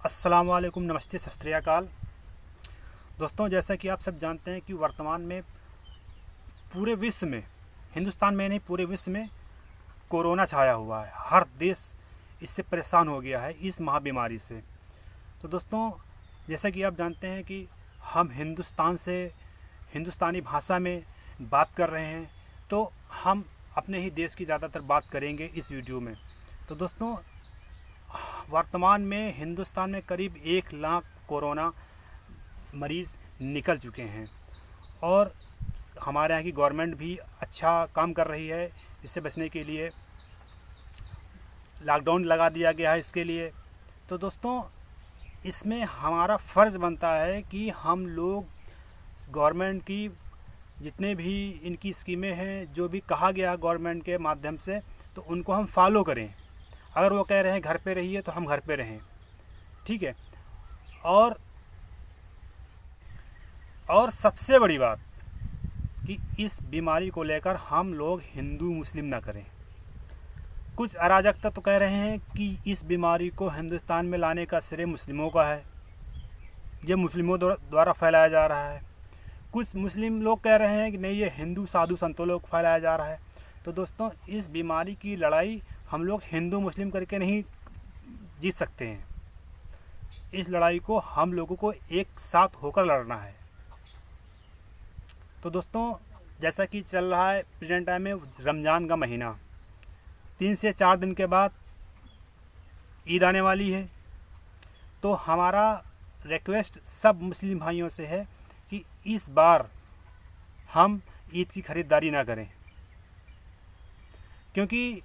अस्सलाम वालेकुम, नमस्ते, सत श्री अकाल। दोस्तों, जैसा कि आप सब जानते हैं कि वर्तमान में पूरे विश्व में, हिंदुस्तान में नहीं पूरे विश्व में कोरोना छाया हुआ है। हर देश इससे परेशान हो गया है, इस महाबीमारी से। तो दोस्तों, जैसा कि आप जानते हैं कि हम हिंदुस्तान से हिंदुस्तानी भाषा में बात कर रहे हैं, तो हम अपने ही देश की ज़्यादातर बात करेंगे इस वीडियो में। तो दोस्तों, वर्तमान में हिंदुस्तान में करीब 1 लाख कोरोना मरीज़ निकल चुके हैं और हमारे यहाँ की गवर्नमेंट भी अच्छा काम कर रही है। इससे बचने के लिए लॉकडाउन लगा दिया गया है इसके लिए। तो दोस्तों, इसमें हमारा फ़र्ज़ बनता है कि हम लोग गवर्नमेंट की जितने भी इनकी स्कीमें हैं, जो भी कहा गया है गवर्नमेंट के माध्यम से, तो उनको हम फॉलो करें। अगर वो कह रहे हैं घर पे रहिए, तो हम घर पे रहें, ठीक है। और सबसे बड़ी बात कि इस बीमारी को लेकर हम लोग हिंदू मुस्लिम ना करें। कुछ अराजकता तो कह रहे हैं कि इस बीमारी को हिंदुस्तान में लाने का श्रेय मुस्लिमों का है, ये मुस्लिमों द्वारा फैलाया जा रहा है। कुछ मुस्लिम लोग कह रहे हैं कि नहीं, ये हिंदू साधु संतों लोग फैलाया जा रहा है। तो दोस्तों, इस बीमारी की लड़ाई हम लोग हिंदू मुस्लिम करके नहीं जीत सकते हैं। इस लड़ाई को हम लोगों को एक साथ होकर लड़ना है। तो दोस्तों, जैसा कि चल रहा है प्रेजेंट टाइम में रमज़ान का महीना, 3 से 4 दिन के बाद ईद आने वाली है। तो हमारा रिक्वेस्ट सब मुस्लिम भाइयों से है कि इस बार हम ईद की ख़रीदारी ना करें, क्योंकि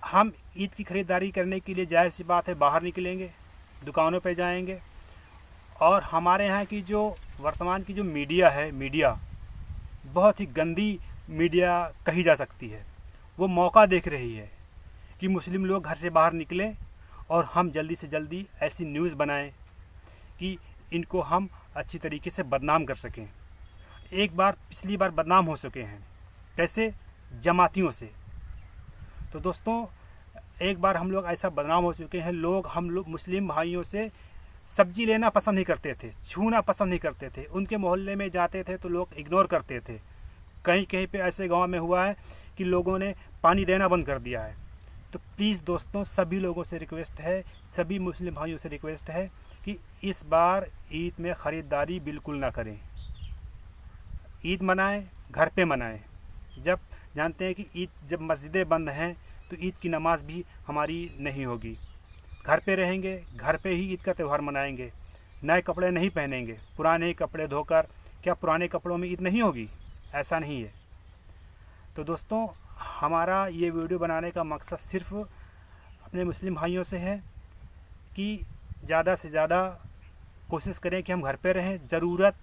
हम ईद की ख़रीदारी करने के लिए जाहिर सी बात है बाहर निकलेंगे, दुकानों पे जाएंगे। और हमारे यहाँ की जो वर्तमान की जो मीडिया है, मीडिया बहुत ही गंदी मीडिया कही जा सकती है। वो मौका देख रही है कि मुस्लिम लोग घर से बाहर निकलें और हम जल्दी से जल्दी ऐसी न्यूज़ बनाएं कि इनको हम अच्छी तरीके से बदनाम कर सकें। एक बार पिछली बार बदनाम हो चुके हैं, कैसे? जमातियों से। तो दोस्तों, एक बार हम लोग ऐसा बदनाम हो चुके हैं। हम लोग मुस्लिम भाइयों से सब्जी लेना पसंद नहीं करते थे, छूना पसंद नहीं करते थे। उनके मोहल्ले में जाते थे तो लोग इग्नोर करते थे। कहीं कहीं पे ऐसे गांव में हुआ है कि लोगों ने पानी देना बंद कर दिया है। तो प्लीज़ दोस्तों, सभी लोगों से रिक्वेस्ट है, सभी मुस्लिम भाइयों से रिक्वेस्ट है कि इस बार ईद में ख़रीदारी बिल्कुल ना करें। ईद मनाएं, घर पे मनाएं। जब जानते हैं कि ईद जब मस्जिदें बंद हैं तो ईद की नमाज़ भी हमारी नहीं होगी। घर पे रहेंगे, घर पे ही ईद का त्यौहार मनाएंगे। नए कपड़े नहीं पहनेंगे, पुराने कपड़े धोकर। क्या पुराने कपड़ों में ईद नहीं होगी? ऐसा नहीं है। तो दोस्तों, हमारा ये वीडियो बनाने का मकसद सिर्फ़ अपने मुस्लिम भाइयों से है कि ज़्यादा से ज़्यादा कोशिश करें कि हम घर पे रहें, ज़रूरत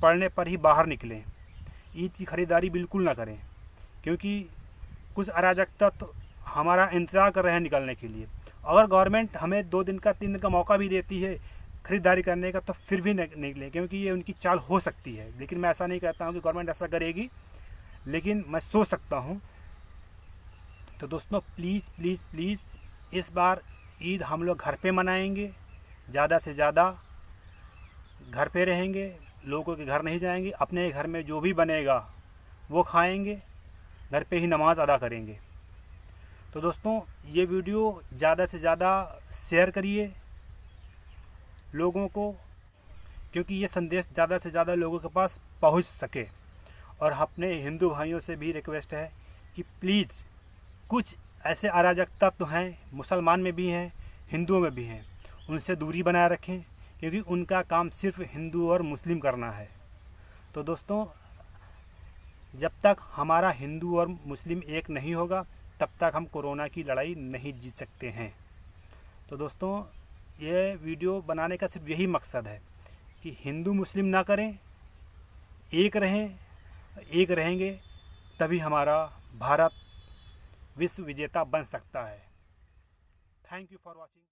पड़ने पर ही बाहर निकलें। ईद की ख़रीदारी बिल्कुल ना करें, क्योंकि कुछ अराजकता तो हमारा इंतज़ार कर रहे हैं निकलने के लिए। अगर गवर्नमेंट हमें 2 दिन का 3 दिन का मौका भी देती है ख़रीदारी करने का, तो फिर भी निकलें, क्योंकि ये उनकी चाल हो सकती है। लेकिन मैं ऐसा नहीं कहता हूँ कि गवर्नमेंट ऐसा करेगी, लेकिन मैं सोच सकता हूँ। तो दोस्तों, प्लीज़ प्लीज़ प्लीज़, इस बार ईद हम लोग घर पे मनाएंगे। ज़्यादा से ज़्यादा घर पे रहेंगे, लोगों के घर नहीं जाएंगे। अपने घर में जो भी बनेगा वो खाएंगे, घर पे ही नमाज़ अदा करेंगे। तो दोस्तों, ये वीडियो ज़्यादा से ज़्यादा शेयर करिए लोगों को, क्योंकि ये संदेश ज़्यादा से ज़्यादा लोगों के पास पहुंच सके। और अपने हिंदू भाइयों से भी रिक्वेस्ट है कि प्लीज़, कुछ ऐसे अराजक तत्व हैं, मुसलमान में भी हैं, हिंदुओं में भी हैं, उनसे दूरी बनाए रखें, क्योंकि उनका काम सिर्फ हिंदू और मुस्लिम करना है। तो दोस्तों, जब तक हमारा हिंदू और मुस्लिम एक नहीं होगा, तब तक हम कोरोना की लड़ाई नहीं जीत सकते हैं। तो दोस्तों, ये वीडियो बनाने का सिर्फ यही मकसद है कि हिंदू मुस्लिम ना करें, एक रहें। एक रहेंगे तभी हमारा भारत विश्व विजेता बन सकता है। Thank you for watching.